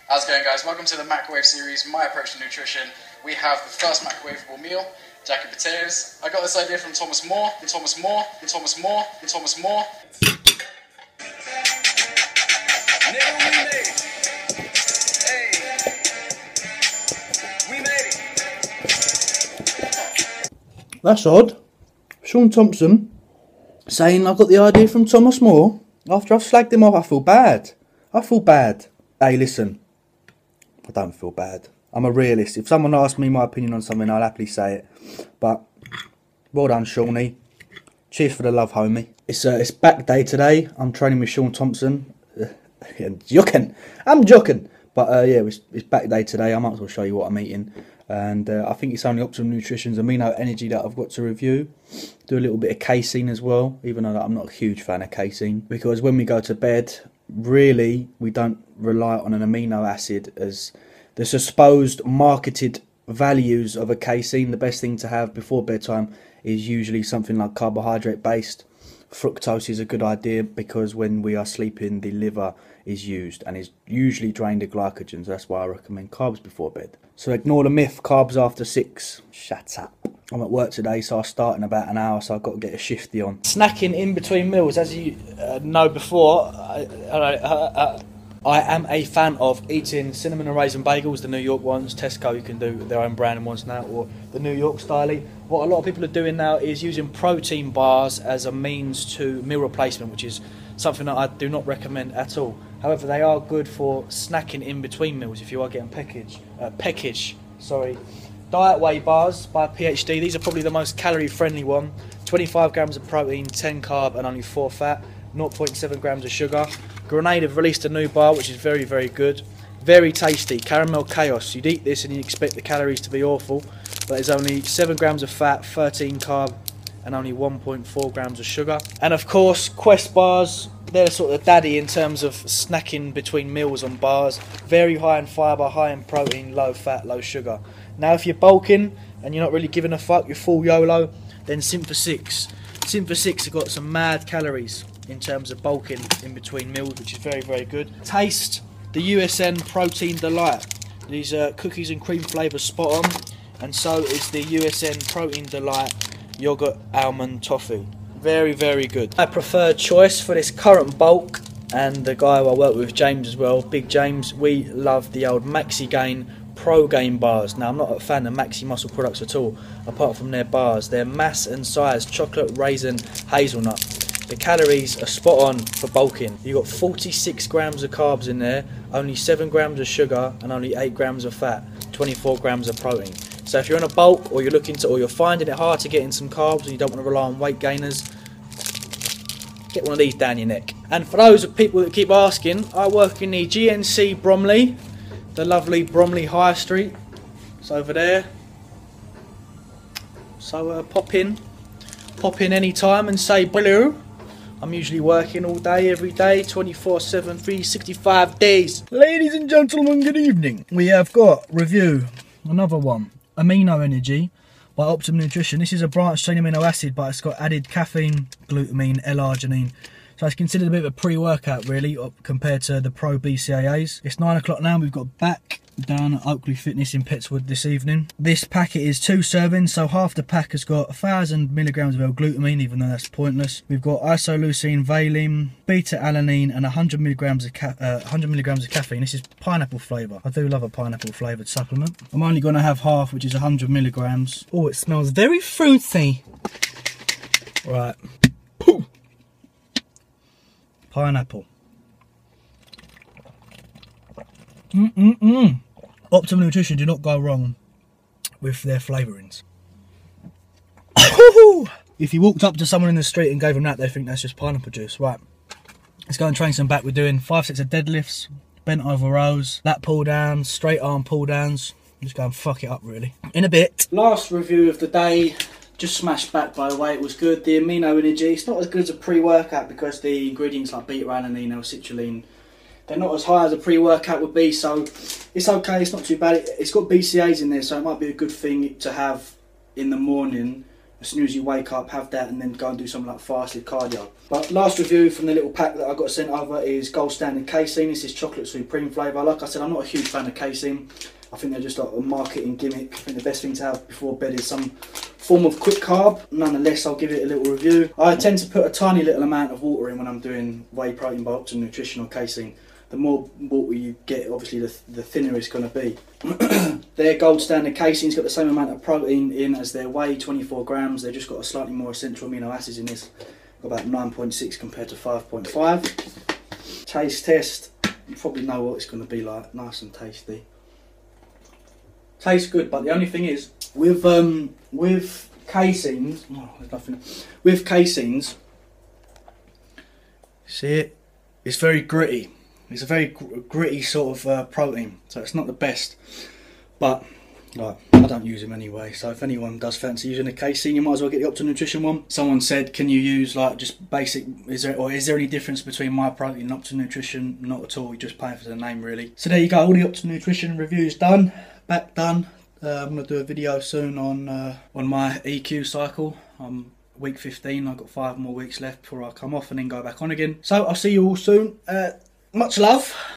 How's it going, guys? Welcome to the microwave series, My Approach to Nutrition. We have the first microwavable meal, jacket potatoes. I got this idea from Thomas More. That's odd. Sean Thompson saying I got the idea from Thomas More. After I've slagged him off, I feel bad. Hey, listen. I don't feel bad. I'm a realist. If someone asks me my opinion on something, I'll happily say it. But, well done, Shawnee. Cheers for the love, homie. It's back day today. I'm training with Sean Thompson. I'm joking. But, yeah, it's back day today. I might as well show you what I'm eating. And I think it's only Optimum Nutrition's Amino Energy that I've got to review. Do a little bit of casein as well, even though I'm not a huge fan of casein. Because when we go to bed, really, we don't rely on an amino acid as the supposed marketed values of a casein. The best thing to have before bedtime is usually something like carbohydrate based. Fructose is a good idea because when we are sleeping, the liver is used and is usually drained of glycogen. So that's why I recommend carbs before bed. So ignore the myth, carbs after 6. Shut up. I'm at work today, so I start in about an hour, so I've got to get a shifty on. Snacking in between meals, as you know before, I am a fan of eating cinnamon and raisin bagels, the New York ones. Tesco, you can do their own brand ones now, or the New York style. What a lot of people are doing now is using protein bars as a means to meal replacement, which is something that I do not recommend at all. However, they are good for snacking in between meals if you are getting peckish. Diet Whey bars by PhD. These are probably the most calorie friendly one. 25 grams of protein, 10 carb and only 4 fat. 0.7 grams of sugar. Grenade have released a new bar which is very, very good. Very tasty. Caramel Chaos. You'd eat this and you expect the calories to be awful. But there's only 7 grams of fat, 13 carb and only 1.4 grams of sugar. And of course, Quest bars. They're sort of daddy in terms of snacking between meals on bars. Very high in fibre, high in protein, low fat, low sugar. Now if you're bulking and you're not really giving a fuck, you're full YOLO, then Simp for 6. Simp for 6 have got some mad calories in terms of bulking in between meals, which is very, very good. Taste the USN Protein Delight. These cookies and cream flavours spot on, and so is the USN Protein Delight Yogurt Almond Toffee. Very, very good. My preferred choice for this current bulk, and the guy who I work with, James as well, Big James, we love the old Maxi Gain Pro Gain bars. Now, I'm not a fan of Maxi Muscle products at all, apart from their bars. Their mass and size, chocolate, raisin, hazelnut. The calories are spot on for bulking. You've got 46 grams of carbs in there, only 7 grams of sugar, and only 8 grams of fat, 24 grams of protein. So if you're on a bulk, or you're finding it hard to get in some carbs, and you don't want to rely on weight gainers, get one of these down your neck. And for those people that keep asking, I work in the GNC Bromley, the lovely Bromley High Street. It's over there. So pop in any time and say hello. I'm usually working all day, every day, 24/7, 365 days. Ladies and gentlemen, good evening. We have got another one. Amino Energy by Optimum Nutrition. This is a branched chain amino acid, but it's got added caffeine, glutamine, L-arginine. So it's considered a bit of a pre-workout, really, compared to the Pro BCAAs. It's 9 o'clock now. We've got back down at Oakley Fitness in Pettswood this evening. This packet is 2 servings, so half the pack has got 1,000 milligrams of L-glutamine, even though that's pointless. We've got isoleucine, valine, beta-alanine, and 100 milligrams of caffeine. This is pineapple flavour. I do love a pineapple flavoured supplement. I'm only going to have half, which is 100 milligrams. Oh, it smells very fruity. Right. Pooh. Pineapple. Optimum Nutrition do not go wrong with their flavourings. If you walked up to someone in the street and gave them that, they think that's just pineapple juice. Right, let's go and train some back. We're doing 5 sets of deadlifts, bent over rows, lat pull downs, straight arm pull downs. Just go and fuck it up, really. In a bit. Last review of the day. Just smashed back, by the way. It was good. The Amino Energy, it's not as good as a pre-workout because the ingredients like beta-alanine or citrulline, they're not as high as a pre-workout would be, so it's okay, it's not too bad. It's got BCAAs in there, so it might be a good thing to have in the morning as soon as you wake up, have that, and then go and do something like fasted cardio. But last review from the little pack that I got sent over is Gold Standard Casein. This is chocolate supreme flavour. Like I said, I'm not a huge fan of casein. I think they're just like a marketing gimmick. I think the best thing to have before bed is some form of quick carb. Nonetheless, I'll give it a little review. I tend to put a tiny little amount of water in when I'm doing whey protein by Optimum Nutrition or casein. The more water you get, obviously the thinner it's going to be. Their Gold Standard Casein's got the same amount of protein in as their whey, 24 grams. They've just got a slightly more essential amino acids in this. Got about 9.6 compared to 5.5. Taste test. You probably know what it's going to be like. Nice and tasty. Tastes good, but the only thing is, with caseins, oh, there's nothing. With caseins, see it? It's very gritty. It's a very gritty sort of protein, so it's not the best. But like, I don't use them anyway, so if anyone does fancy using a casein, you might as well get the Optimum Nutrition one. Someone said, can you use like just basic, is there any difference between my protein and Optimum Nutrition? Not at all, you're just paying for the name really. So there you go, all the Optimum Nutrition reviews done, back done. I'm going to do a video soon on my EQ cycle. Week 15, I've got 5 more weeks left before I come off and then go back on again. So I'll see you all soon. Much love.